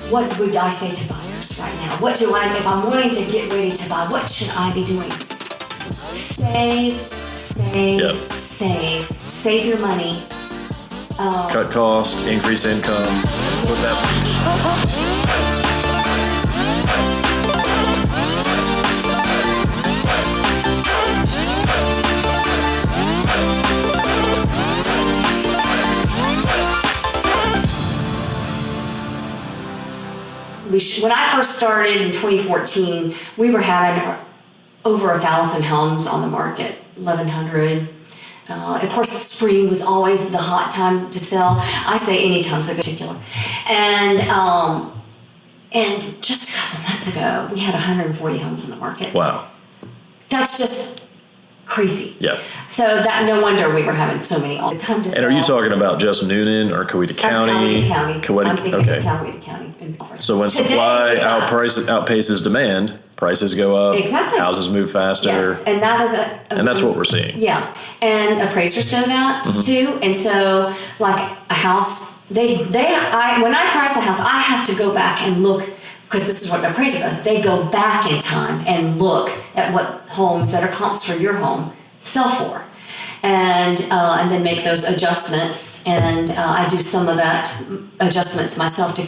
what would I say to buyers right now? If I'm wanting to get ready to buy, what should I be doing? Save your money. Cut cost, increase income. When I first started in 2014, we were having over 1,000 homes on the market, 1,100. And of course, spring was always the hot time to sell. I say any time's a good particular. And just a couple months ago, we had 140 homes on the market. Wow. That's just crazy. Yeah. So that no wonder we were having so many all the time to sell. And are you talking about just Newnan or Coweta County? County. I'm thinking okay. of Coweta County. So when supply outpaces demand, prices go up. Exactly. Houses move faster. Yes, and that is and that's what we're seeing. Yeah, and appraisers know that too. And so, like a house, when I price a house, I have to go back and look, because this is what the appraiser does. They go back in time and look at what homes that are comps for your home sell for, and then make those adjustments. And I do some of that adjustments myself to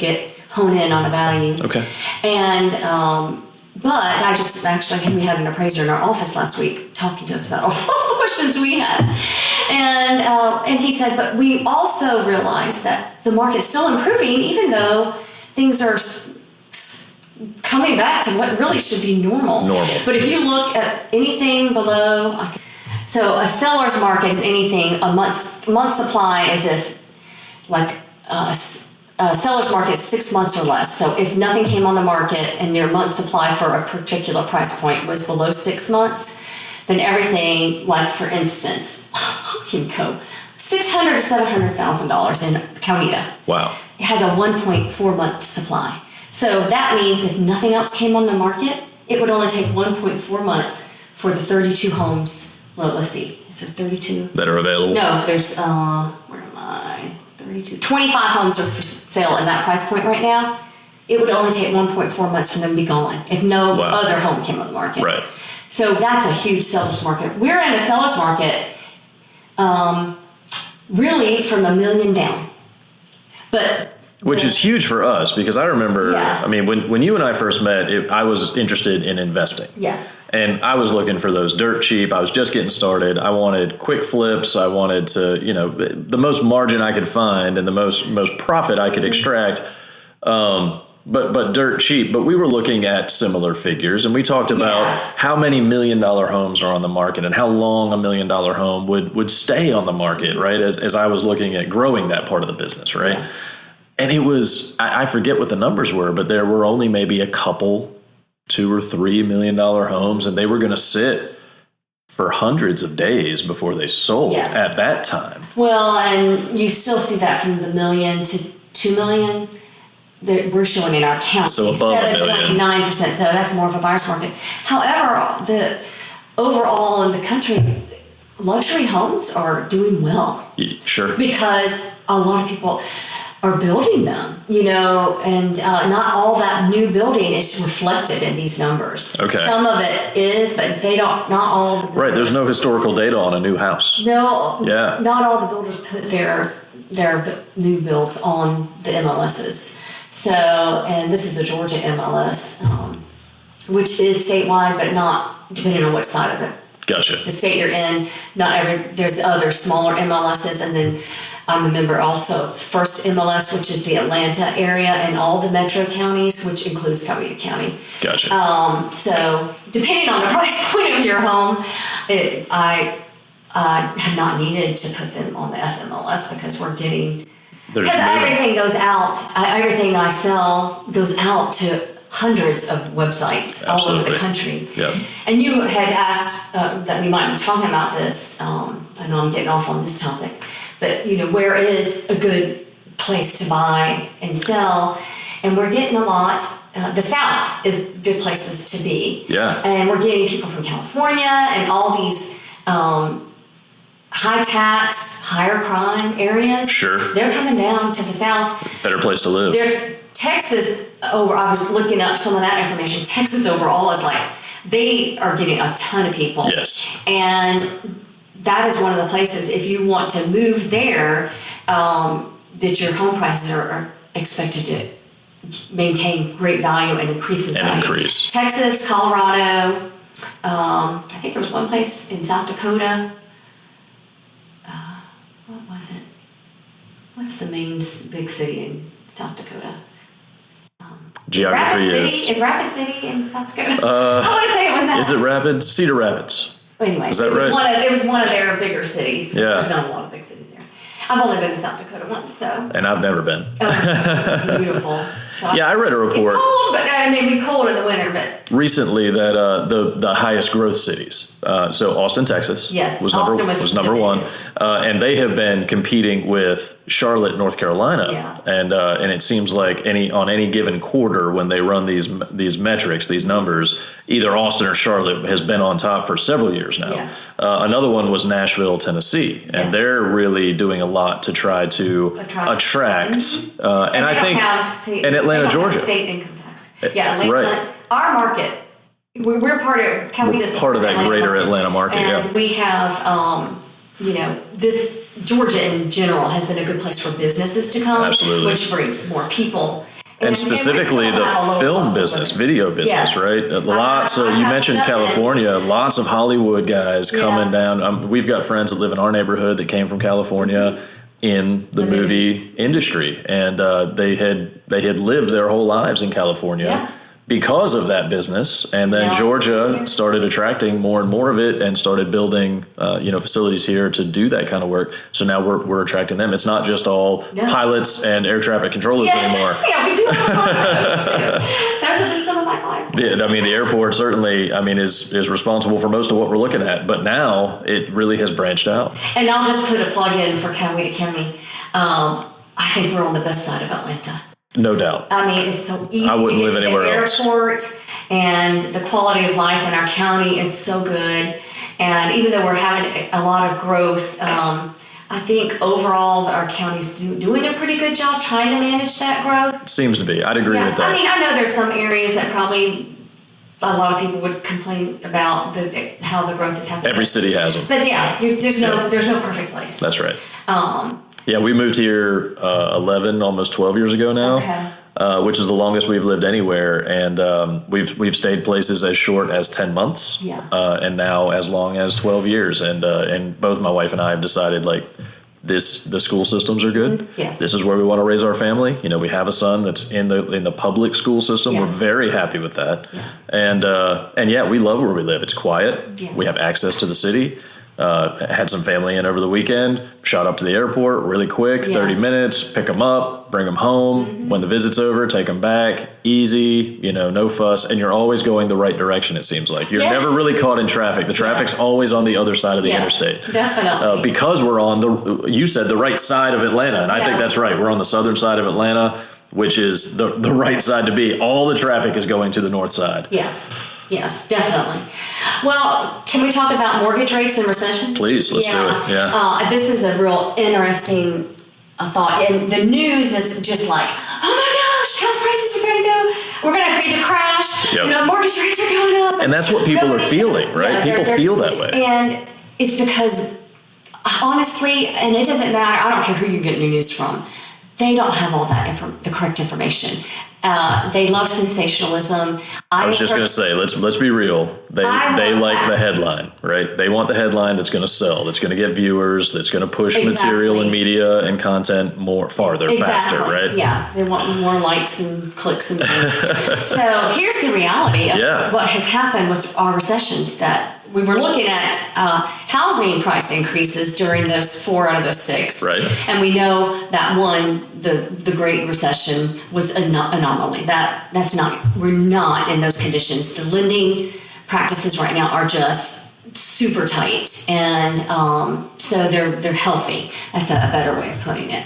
hone in on a value. Okay. And but we had an appraiser in our office last week talking to us about all the questions we had, and he said, but we also realize that the market's still improving, even though things are coming back to what really should be normal. But if you look at anything below, so a seller's market is anything a month's supply is if like a seller's market is 6 months or less. So if nothing came on the market and their month supply for a particular price point was below 6 months, then everything, like for instance, you can go $600,000 to $700,000 in Coweta. Wow. It has a 1.4 month supply. So that means if nothing else came on the market, it would only take 1.4 months for the 32 homes. Well, let's see. Is it 32? That are available? No, there's, 25 homes are for sale at that price point right now. It would only take 1.4 months for them to be gone if no other home came on the market. Right. So that's a huge seller's market. We're in a seller's market really from $1 million down. Which is huge for us, because I remember, I mean, when you and I first met, I was interested in investing. Yes. And I was looking for those dirt cheap. I was just getting started. I wanted quick flips. I wanted to, the most margin I could find and the most profit I could extract, but dirt cheap. But we were looking at similar figures, and we talked about how many $1 million homes are on the market and how long a $1 million home would stay on the market, right? As I was looking at growing that part of the business, right? Yes. And it was, I forget what the numbers were, but there were only maybe a couple, $2 or $3 million homes, and they were going to sit for hundreds of days before they sold at that time. Well, and you still see that from the $1 million to $2 million that we're showing in our county. So above 7.9%. So that's more of a buyer's market. However, the overall in the country, luxury homes are doing well. Sure. Because a lot of people are building them, and not all that new building is reflected in these numbers. Okay. Some of it is, but not all the builders. Right, there's no historical data on a new house. No, not all the builders put their new builds on the MLSs. So, and this is the Georgia MLS, which is statewide, but not depending on what side of the state you're in. There's other smaller MLSs, and then I'm a member also of First MLS, which is the Atlanta area, and all the metro counties, which includes Coweta County. Gotcha. So depending on the price point of your home, I have not needed to put them on the FMLS because everything goes out. Everything I sell goes out to hundreds of websites all over the country. Yep. And you had asked that we might be talking about this. I know I'm getting off on this topic, but where is a good place to buy and sell? And we're getting a lot. The South is good places to be. Yeah. And we're getting people from California and all these high tax, higher crime areas. Sure. They're coming down to the South. Better place to live. Texas I was looking up some of that information. Texas overall is like, they are getting a ton of people. Yes. And that is one of the places, if you want to move there, that your home prices are expected to maintain great value and increase in value. Increase. Texas, Colorado, I think there was one place in South Dakota. What was it? What's the main big city in South Dakota? Geography is Rapid City in South Dakota? I want to say it was that. Is it Rapid? Cedar Rapids. Anyway, is that it was right? It was one of their bigger cities. Yeah. There's not a lot of big cities there. I've only been to South Dakota once, so. And I've never been. Oh, it's beautiful. So yeah, I read a report. It's cold, but I mean, it'd be cold in the winter, but. Recently, that the highest growth cities. So Austin, Texas. Yes, was Austin was number one, and they have been competing with Charlotte, North Carolina. Yeah. And it seems like on any given quarter when they run these metrics, these numbers, either Austin or Charlotte has been on top for several years now. Yes. Another one was Nashville, Tennessee, and they're really doing a lot to try to attract. Mm-hmm. And I think and Atlanta, Georgia, state income tax. Yeah, Atlanta, right. Our market. We're part of part of that greater Atlanta market, and we have, this Georgia in general has been a good place for businesses to come, absolutely, which brings more people. And specifically the film business, video business, yes. Right? A lot. So you mentioned California. Lots of Hollywood guys coming down. We've got friends that live in our neighborhood that came from California in the movie industry, and they had lived their whole lives in California. Because of that business, and then Georgia started attracting more and more of it, and started building, facilities here to do that kind of work. So now we're attracting them. It's not just all pilots and air traffic controllers anymore. Yeah, we do have a lot of those too. Those have been some of my clients. Yeah, I mean, the airport certainly, is responsible for most of what we're looking at, but now it really has branched out. And I'll just put a plug in for Coweta County. I think we're on the best side of Atlanta. No doubt. I mean, it's so easy I wouldn't to get live to anywhere the else. airport, and the quality of life in our county is so good. And even though we're having a lot of growth, I think overall our county's doing a pretty good job trying to manage that growth. Seems to be. I'd agree with that. I mean, I know there's some areas that probably a lot of people would complain about how the growth is happening. Every city has them. But there's no perfect place. That's right. Yeah, we moved here 11, almost 12 years ago now, which is the longest we've lived anywhere, and we've stayed places as short as 10 months, and now as long as 12 years, and both my wife and I have decided the school systems are good. Mm-hmm. Yes. This is where we want to raise our family. We have a son that's in the public school system. Yes. We're very happy with that, and we love where we live. It's quiet. Yeah. We have access to the city. Had some family in over the weekend, shot up to the airport really quick, 30 minutes, pick them up, bring them home. Mm-hmm. When the visit's over, take them back, easy, no fuss. And you're always going the right direction, it seems like. You're never really caught in traffic. The traffic's always on the other side of the interstate. Definitely. Because we're on you said the right side of Atlanta, and I think that's right. We're on the southern side of Atlanta, which is the right side to be. All the traffic is going to the north side. Yes, definitely. Well, can we talk about mortgage rates and recessions? Please, let's do it. Yeah. This is a real interesting thought. And the news is just like, oh my gosh, house prices are going to go. We're going to create a crash. Yep. Mortgage rates are going up. And that's what people are feeling, right? People feel that way. And it's because, honestly, and it doesn't matter, I don't care who you're getting your news from, they don't have all that the correct information. They love sensationalism. I was just going to say, let's be real. They like the headline, right? They want the headline that's going to sell, that's going to get viewers, that's going to push material and media and content faster, right? Yeah, they want more likes and clicks and views. So here's the reality of what has happened with our recessions, that we were looking at housing price increases during those 4 out of those 6. Right. And we know that the Great Recession was an anomaly. We're not in those conditions. The lending practices right now are just super tight, and so they're healthy. That's a better way of putting it.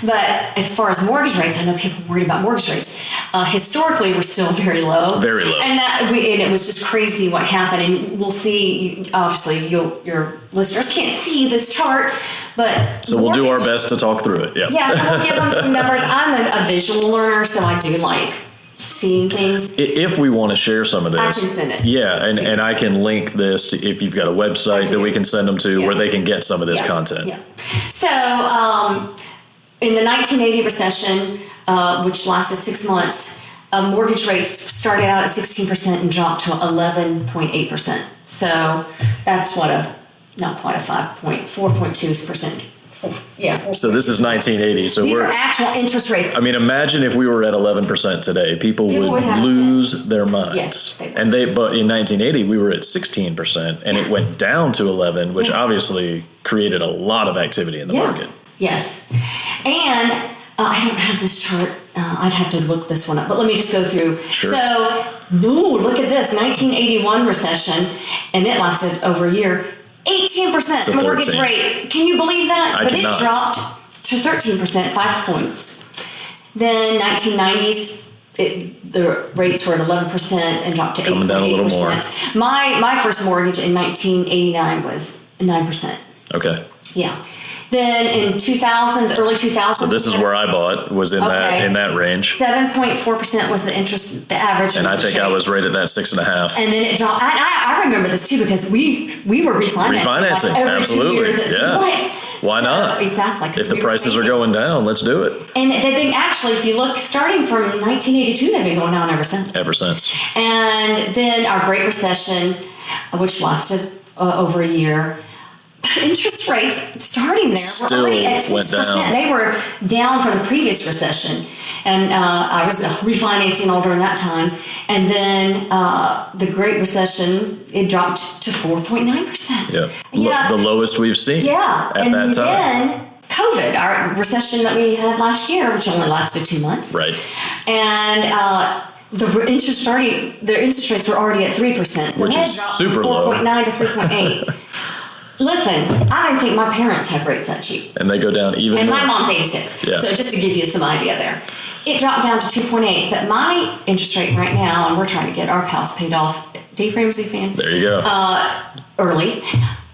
But as far as mortgage rates, I know people are worried about mortgage rates. Historically, we're still very low. Very low. And it was just crazy what happened. And we'll see, obviously, your listeners can't see this chart, but... So we'll do our best to talk through it, Yeah, so we'll give them some numbers. I'm a visual learner, so I do like seeing things. If we want to share some of this, I can send it. Yeah, and I can link this to, if you've got a website that we can send them to where they can get some of this content. Yeah. So in the 1980 recession, which lasted 6 months, mortgage rates started out at 16% and dropped to 11.8%. So that's not quite a 4.2%. Yeah. So this is 1980. So these are actual interest rates. I mean, imagine if we were at 11% today, people would lose their minds. Yes, they would. But in 1980 we were at 16%, and it went down to 11, which obviously created a lot of activity in the market. Yes. And I don't have this chart. I'd have to look this one up, but let me just go through. Sure. So, look at this, 1981 recession, and it lasted over a year. 18% mortgage rate. Can you believe that? But it dropped to 13%, 5 points. Then 1990s, the rates were at 11% and dropped to 8.8%. Coming down a little more. My first mortgage in 1989 was 9%. Okay. Yeah. Then in 2000, early 2000s. So this is where I bought, was in that range. 7.4% was the interest, the average. And I think I was right at that 6.5. And then it dropped. I remember this too because we were refinancing like every absolutely. 2 years. Why not? Exactly. If the prices are going down, let's do it. And they've been actually, if you look, starting from 1982, they've been going down ever since. And then our Great Recession, which lasted over a year. Interest rates starting there were already at 6%. They were down from the previous recession, and I was refinancing all during that time. And then the Great Recession, it dropped to 4.9%. Yeah, the lowest we've seen. Yeah, at that time. And then COVID, our recession that we had last year, which only lasted 2 months. Right. And the interest rates were already at 3%, so which is super low. 4.9 to 3.8. Listen, I don't think my parents have rates that cheap. And they go down even and more. My mom's 86. Yeah. So just to give you some idea there. It dropped down to 2.8, but my interest rate right now, and we're trying to get our house paid off, Dave Ramsey fan. There you go. Early,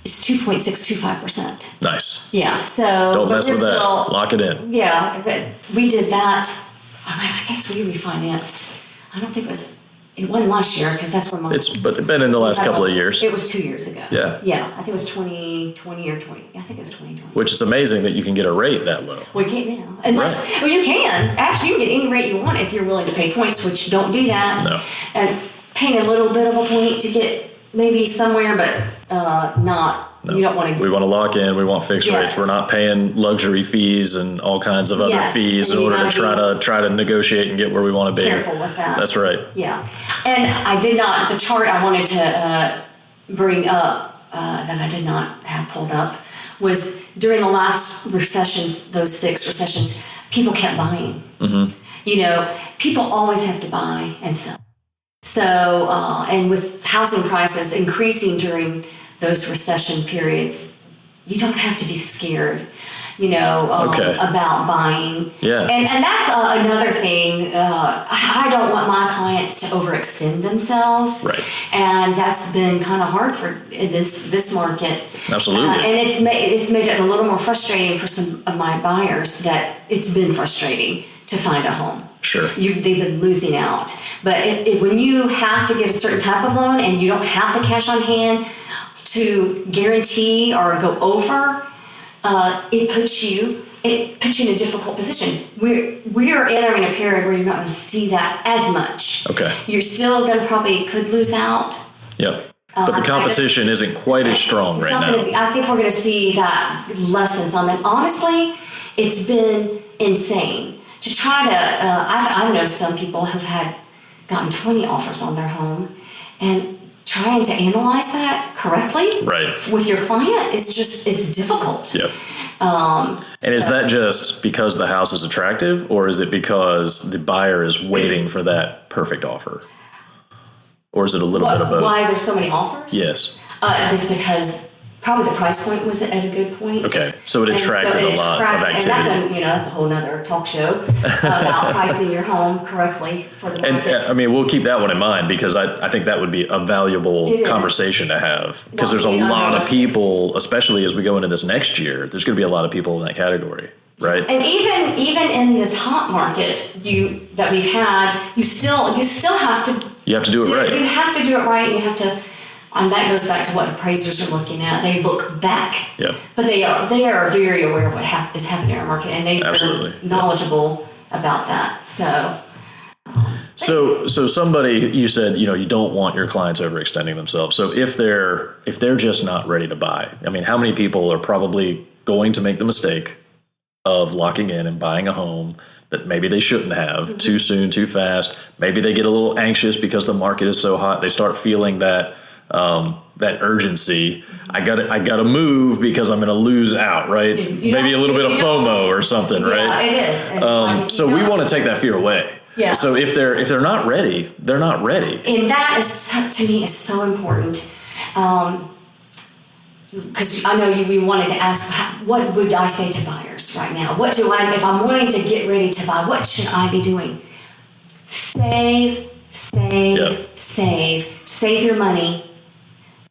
it's 2.625%. Nice. Yeah, so. Don't mess with that. Lock it in. Yeah, but we did that. I guess we refinanced. I don't think it wasn't last year because that's when it's been in the last couple of years. It was 2 years ago. Yeah. Yeah, I think it was 2020 or 20. I think it was 2020. Which is amazing that you can get a rate that low. We can't now. Unless, well, you can. Actually, you can get any rate you want if you're willing to pay points, which don't do that. No. And paying a little bit of a point to get maybe somewhere, but not. No. You don't want to. We want to lock in. We want fixed rates. We're not paying luxury fees and all kinds of other fees in order to try to negotiate and get where we want to be. Careful with that. That's right. Yeah, and I did not. The chart I wanted to bring up that I did not have pulled up was during the last recessions, those 6 recessions, people kept buying. Mm-hmm. You know, people always have to buy and sell. So, and with housing prices increasing during those recession periods, you don't have to be scared, about buying. Yeah. And that's another thing. I don't want my clients to overextend themselves. Right. And that's been kind of hard in this market. Absolutely. And it's made it a little more frustrating for some of my buyers that it's been frustrating to find a home. Sure. They've been losing out. But when you have to get a certain type of loan and you don't have the cash on hand to guarantee or go over, it puts you in a difficult position. We are entering a period where you're not going to see that as much. Okay. You're still going to could lose out. Yep. But the competition isn't quite as strong right now. I think we're going to see that lessons on them. Honestly, it's been insane to try to. I've noticed some people have gotten 20 offers on their home, and trying to analyze that correctly with your client it's difficult. Yep. And is that just because the house is attractive, or is it because the buyer is waiting for that perfect offer? Or is it a little bit of both? Why there's so many offers? Yes. It's because probably the price point was at a good point. Okay, so it attracted a lot of activity. And that's a whole nother talk show about pricing your home correctly for the markets. And we'll keep that one in mind because I think that would be a valuable conversation to have because there's a lot of people, especially as we go into this next year, there's going to be a lot of people in that category. right? And even in this hot market that we've had, you still have to. You have to do it right. You have to do it right. You have to, and that goes back to what appraisers are looking at. They look back. Yeah. But they are very aware of what is happening in our market, and they're knowledgeable about that. So somebody, you said, you don't want your clients overextending themselves. So if they're just not ready to buy, I mean, how many people are probably going to make the mistake of locking in and buying a home that maybe they shouldn't have too soon, too fast? Maybe they get a little anxious because the market is so hot. They start feeling that urgency. I gotta move because I'm gonna lose out, right? Maybe a little bit of FOMO or something, right? Yeah, it is. So we want to take that fear away. Yeah. So if they're not ready, they're not ready. And that is, to me, is so important. Because I know we wanted to ask, what would I say to buyers right now? If I'm wanting to get ready to buy, what should I be doing? Save your money.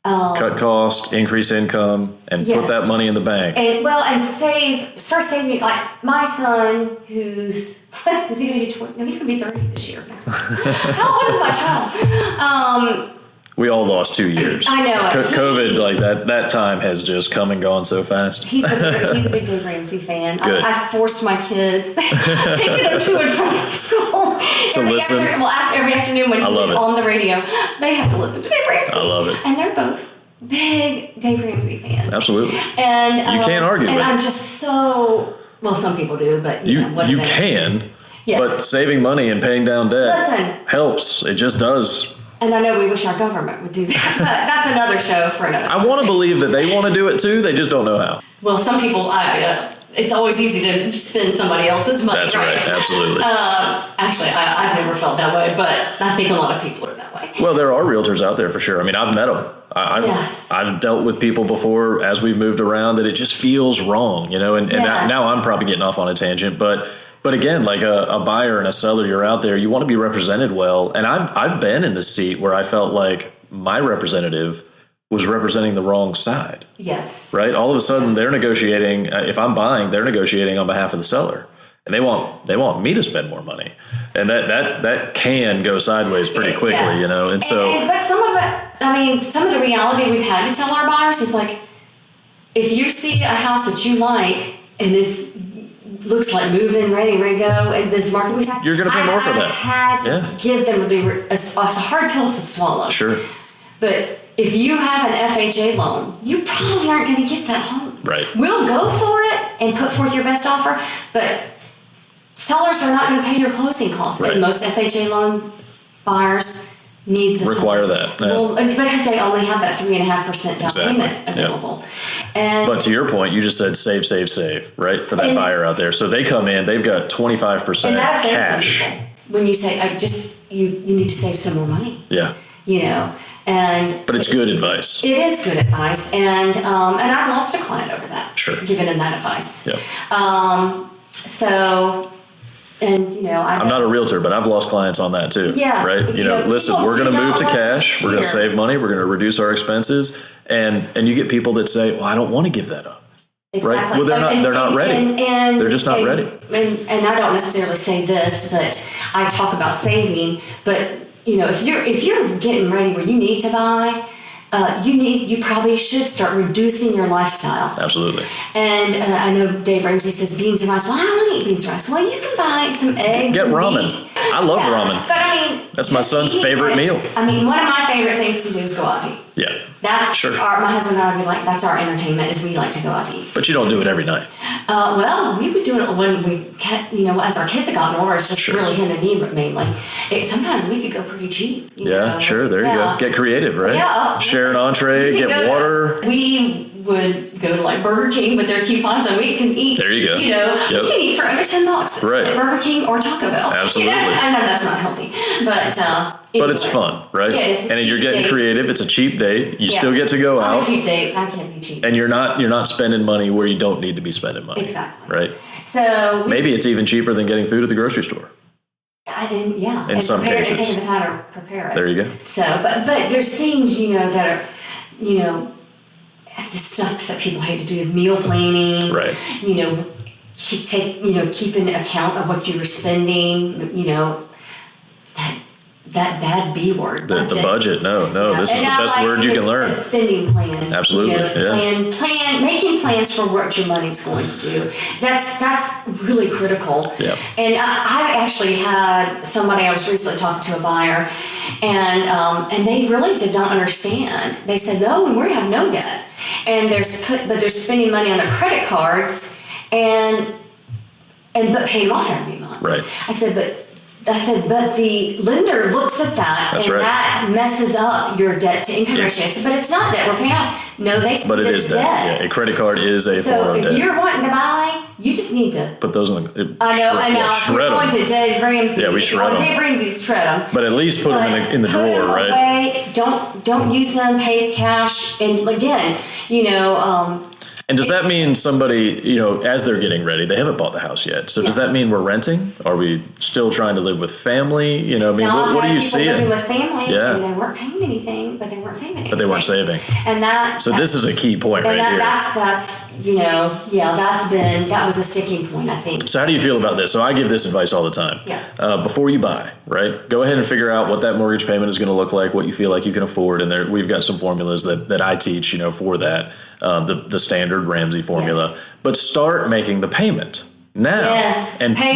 Cut cost, increase income, and put that money in the bank. And start saving. Like my son, is he going to be 20? No, he's going to be 30 this year. How old is my child? We all lost 2 years. I know. COVID, like that time has just come and gone so fast. He's a big Dave Ramsey fan. Good. I forced my kids, taking them to and from school every afternoon when he was on the radio. They have to listen to Dave Ramsey. I love it. And they're both big Dave Ramsey fans. Absolutely. And you can't argue with it. And I'm just so, well, some people do, but you can. Yes. But saving money and paying down debt helps. It just does. And I know we wish our government would do that, but that's another show for another I want to believe that they want to do it too. They just don't know how. Well, some people, it's always easy to spend somebody else's money. That's right. Absolutely. Actually, I've never felt that way, but I think a lot of people are that way. Well, there are realtors out there for sure. I mean, I've met them. I've dealt with people before as we've moved around that it just feels wrong, and now I'm probably getting off on a tangent, but again, like a buyer and a seller, you're out there, you want to be represented well. And I've been in the seat where I felt like my representative was representing the wrong side. Yes. Right. All of a sudden they're negotiating. If I'm buying, they're negotiating on behalf of the seller, and they want me to spend more money. And that can go sideways pretty quickly, And so, but some of the reality we've had to tell our buyers is like, if you see a house that you like and looks like move-in ready to go, and this market we've had, you're going to pay more for that. I had to give them a hard pill to swallow. Sure. But if you have an FHA loan, you probably aren't going to get that home. Right. We'll go for it and put forth your best offer, but sellers are not going to pay your closing costs. Right. And most FHA loan buyers need the require that. Well, because they only have that 3.5% down payment available. And but to your point, you just said save, right, for that buyer out there. So they come in, they've got 25% and that cash. Some people when you say, you need to save some more money. Yeah. But it's good advice. It is good advice, and I've lost a client over that. Sure. Giving him that advice. Yeah. I'm not a realtor, but I've lost clients on that too. Yeah. Right. Listen, we're going to move to cash. We're going to save money. We're going to reduce our expenses, and you get people that say, "Well, I don't want to give that up." Exactly. Right. Well, they're not ready. And they're just not ready. And I don't necessarily say this, but I talk about saving. But if you're getting ready where you need to buy, you probably should start reducing your lifestyle. Absolutely. And I know Dave Ramsey says beans and rice. Well, I don't want to eat beans and rice. Well, you can buy some eggs. Get ramen. Meat. I love ramen. But that's my son's favorite meal. One of my favorite things to do is go out to eat. Yeah. That's my husband and I would like. That's our entertainment. Is we like to go out to eat. But you don't do it every night. Well, we would do it when we, as our kids have gotten older. It's just really him and me mainly. Sometimes we could go pretty cheap. Sure. There you go. Get creative, right? Yeah. Share an entree. Get water. We would go to like Burger King with their coupons, and we can eat. There you go. You can eat for under $10 at Burger King or Taco Bell. Absolutely. I know that's not healthy, but it's fun, right? Yeah, it's a cheap you're getting creative. It's a cheap date. You still get to go out. On a cheap date, I can't be cheap. And you're not spending money where you don't need to be spending money. Exactly. Right. So maybe it's even cheaper than getting food at the grocery store. In some cases, and taking the time to prepare it. There you go. So, but there's things that are the stuff that people hate to do, meal planning. Right. keep an account of what you were spending, that bad B word. The budget. No, this is the best word you can learn. A spending plan. Absolutely. Making plans for what your money's going to do. That's really critical. Yeah. And I actually had somebody, I was recently talking to a buyer, and they really did not understand. They said, no, we're going to have no debt. And they're spending money on their credit cards and but paying them off every month. Right. I said, but the lender looks at that that messes up your debt to income ratio. I said, but it's not debt, we're paying off. No, they said but it is debt. Yeah, a credit card is a form of debt. So if you're wanting to buy, you just need to put those in the. I know. If you're going to Dave Ramsey. Yeah, we shred them. Dave Ramsey's shred them. But at least put them in the drawer, right? Away. Don't use them. Pay cash. And again, And does that mean somebody, as they're getting ready, they haven't bought the house yet? So does that mean we're renting? Are we still trying to live with family? What do you see? Living with family, and they weren't paying anything, but they weren't saving anything. But they weren't saving. And this is a key point right here. That was a sticking point, I think. So how do you feel about this? So I give this advice all the time. Yeah. Before you buy, right? Go ahead and figure out what that mortgage payment is going to look like, what you feel like you can afford, and we've got some formulas that I teach, for that. The standard Ramsey formula, but start making the payment now,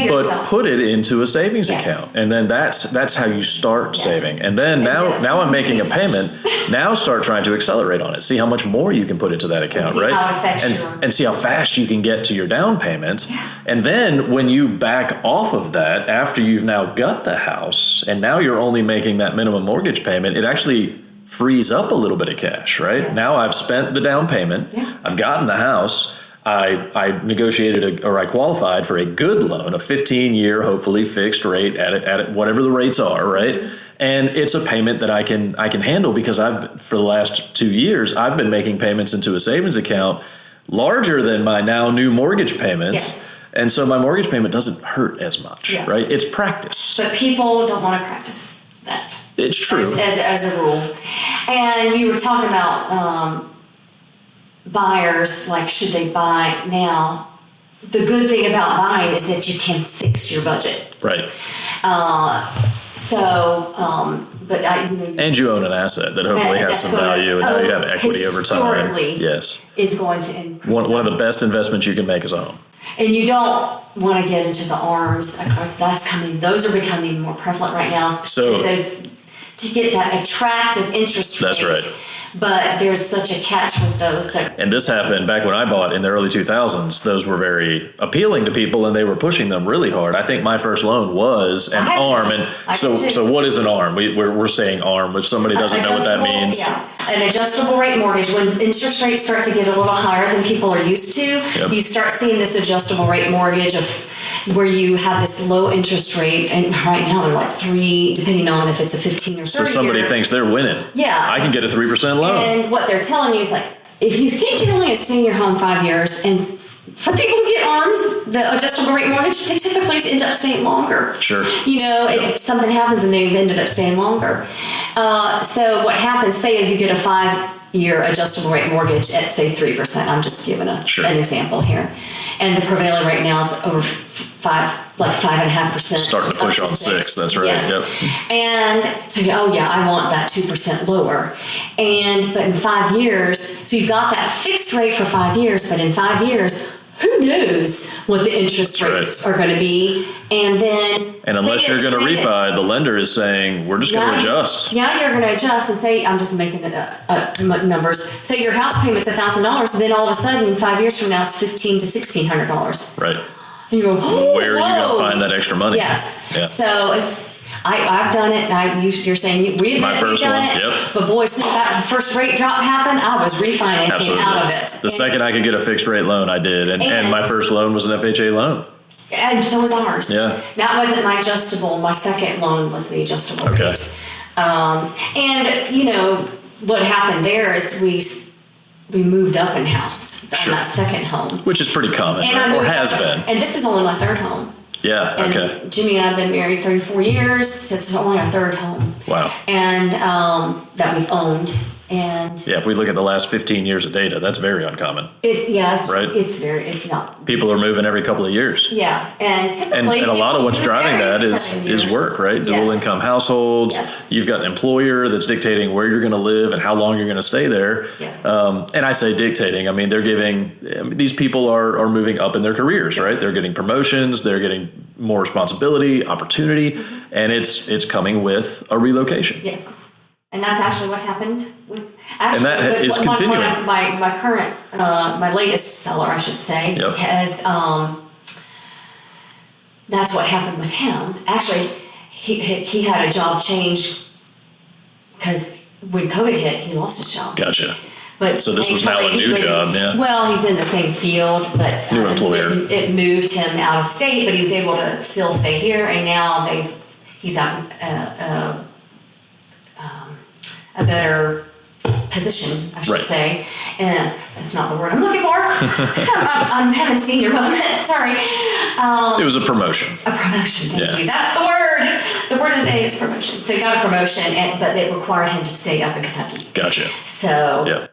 but put it into a savings account, and then that's how you start saving. And then now I'm making a payment. Now start trying to accelerate on it. See how much more you can put into that account, right? And see how fast you can get to your down payment. Yeah. And then when you back off of that, after you've now got the house, and now you're only making that minimum mortgage payment, it actually frees up a little bit of cash, right? Yes. Now I've spent the down payment. Yeah. I've gotten the house. I negotiated or I qualified for a good loan, a 15-year, hopefully fixed rate at whatever the rates are, right? Mm-hmm. And it's a payment that I can handle because for the last 2 years, I've been making payments into a savings account larger than my now new mortgage payments. Yes. And so my mortgage payment doesn't hurt as much, right? It's practice. But people don't want to practice that. It's true. As a rule. And you were talking about buyers, like should they buy now? The good thing about buying is that you can fix your budget. Right. And you own an asset that hopefully has some value, and now you have equity over time. Yes. Is going to increase. One of the best investments you can make is a home. And you don't want to get into the ARMs. Of course, those are becoming more prevalent right now. So to get that attractive interest rate. That's right. But there's such a catch with those. And this happened back when I bought in the early 2000s. Those were very appealing to people, and they were pushing them really hard. I think my first loan was an ARM. And so what is an ARM? We're saying ARM, which somebody doesn't know what that means. Yeah, an adjustable rate mortgage. When interest rates start to get a little higher than people are used to, you start seeing this adjustable rate mortgage where you have this low interest rate. And right now they're like 3, depending on if it's a 15 or 30 So somebody thinks they're winning. Yeah. I can get a 3% loan. And what they're telling you is like, if you think you're only going to stay in your home 5 years, and for people who get ARMs, the adjustable rate mortgage, they typically end up staying longer. Sure. Something happens and they've ended up staying longer. So what happens, say if you get a 5-year adjustable rate mortgage at say 3%, I'm just giving an example here, and the prevailing rate now is over 5.5%. Starting to push on 6. That's right. Yes. Yep. And so, I want that 2% lower. But in 5 years, so you've got that fixed rate for 5 years, but in 5 years, who knows what the interest rates are going to be? And unless you're going to refi, the lender is saying, we're just going to adjust. Now you're going to adjust and say, I'm just making numbers. Say your house payment's $1,000, then all of a sudden, 5 years from now, it's $1,500 to $1,600. Right. And you go, where are you going to find that extra money? Yes. Yeah. So I've done it. You're saying we've done it. Yep. But boy, since that first rate drop happened, I was refinancing out of it. The second I could get a fixed rate loan, I did. And my first loan was an FHA loan. And so was ours. Yeah. That wasn't my adjustable. My second loan was the adjustable rate. What happened there is we moved up in house on that second home. Which is pretty common, or has been. And this is only my third home. Yeah, and Jimmy and I have been married 34 years. So it's only our third home. Wow. And that we've owned. And Yeah, if we look at the last 15 years of data, that's very uncommon. Right? It's not. People are moving every couple of years. Yeah, and typically, and a lot of what's driving that is is work, right? Dual income households. Yes. You've got an employer that's dictating where you're going to live and how long you're going to stay there. Yes. And I say dictating. I mean, these people are moving up in their careers, right? They're getting promotions. They're getting more responsibility, opportunity, and it's coming with a relocation. Yes. And that's actually what happened with continuing. My current, my latest seller, I should say, has, that's what happened with him. Actually, he had a job change because when COVID hit, he lost his job. Gotcha. But so this was now a new job, yeah. Well, he's in the same field, but new employer. It moved him out of state, but he was able to still stay here, and now he's out a better position, I should say. And that's not the word I'm looking for. I'm having a senior moment. Sorry. It was a promotion. A promotion. Thank you. That's the word. The word of the day is promotion. So he got a promotion, but it required him to stay up in Kentucky. Gotcha. So. Yeah.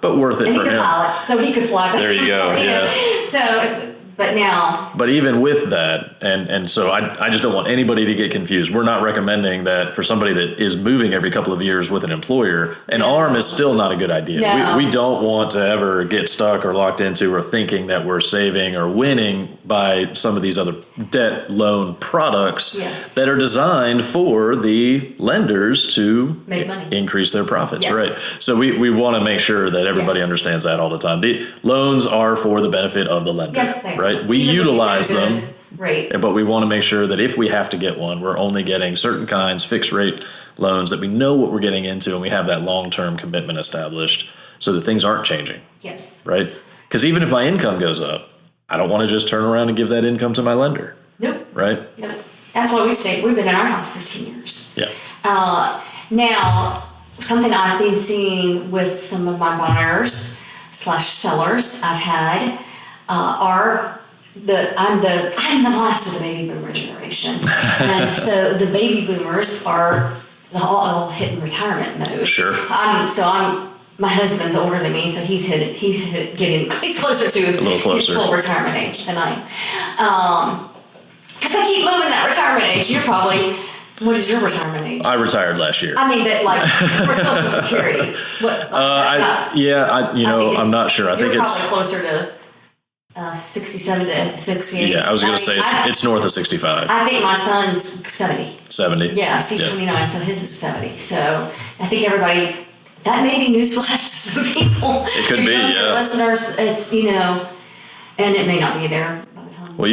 But worth it for him. And he's a pilot, so he could fly back. There you go. Yeah. So. But now. But even with that, and so I just don't want anybody to get confused. We're not recommending that for somebody that is moving every couple of years with an employer. An ARM is still not a good idea. No. We don't want to ever get stuck or locked into or thinking that we're saving or winning by some of these other debt loan products that are designed for the lenders to make money, increase their profits. Right. So we want to make sure that everybody understands that all the time. The loans are for the benefit of the lender. Yes, they are. Right? We utilize them, right? But we want to make sure that if we have to get one, we're only getting certain kinds, fixed rate loans, that we know what we're getting into and we have that long-term commitment established so that things aren't changing. Yes. Right? Because even if my income goes up, I don't want to just turn around and give that income to my lender. Nope. Right? Nope. That's why we've been in our house for 15 years. Yeah. Now, something I've been seeing with some of my buyers/sellers I've had, I'm the last of the baby boomer generation, and so the baby boomers are all hitting retirement mode. Sure. My husband's older than me, so he's closer to his full retirement age than I am. Because I keep moving that retirement age. You're probably, what is your retirement age? I retired last year. I mean, but like for Social Security. I'm not sure. I think it's probably closer to 67 to 68. Yeah, I was going to say it's north of 65. I think my son's 70. 70. Yeah, he's 29, so his is 70. So I think everybody, that may be newsflash to some people. It could be, yeah. Listeners, it's, and it may not be there by the time. Well,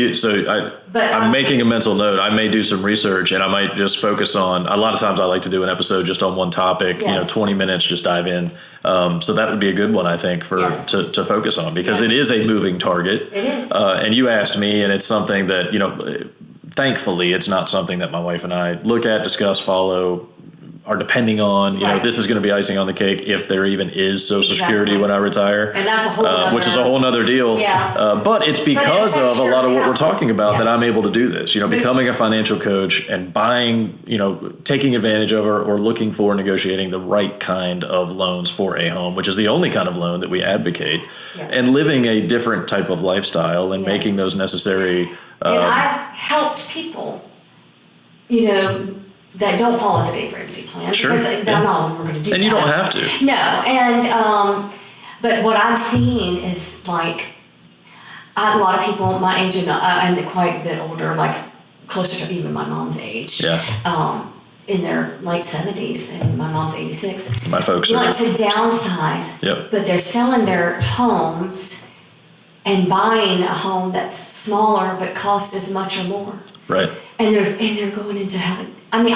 I'm making a mental note. I may do some research and I might just focus on, a lot of times I like to do an episode just on one topic, 20 minutes, just dive in. So that would be a good one, I think, to focus on, because it is a moving target. It is. And you asked me, and it's something that, thankfully, it's not something that my wife and I look at, discuss, follow, are depending on, this is going to be icing on the cake if there even is Social Security when I retire. And that's a whole other, which is a whole nother deal. Yeah. But it's because of a lot of what we're talking about that I'm able to do this, becoming a financial coach and buying, taking advantage of or looking for, negotiating the right kind of loans for a home, which is the only kind of loan that we advocate, and living a different type of lifestyle and making those necessary. And I've helped people, that don't fall into Dave Ramsey plan, because not all of them are going to do that. And you don't have to. No, and but what I'm seeing is like a lot of people my age and quite a bit older, like closer to even my mom's age, in their late 70s, and my mom's 86. My folks want to downsize, but they're selling their homes and buying a home that's smaller but costs as much or more. Right. And they're going into having. I mean,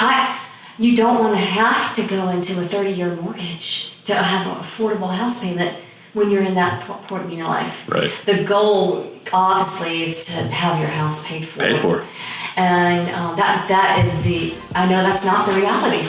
you don't want to have to go into a 30-year mortgage to have an affordable house payment when you're in that point in your life. Right. The goal, obviously, is to have your house paid for. And that is I know that's not the reality.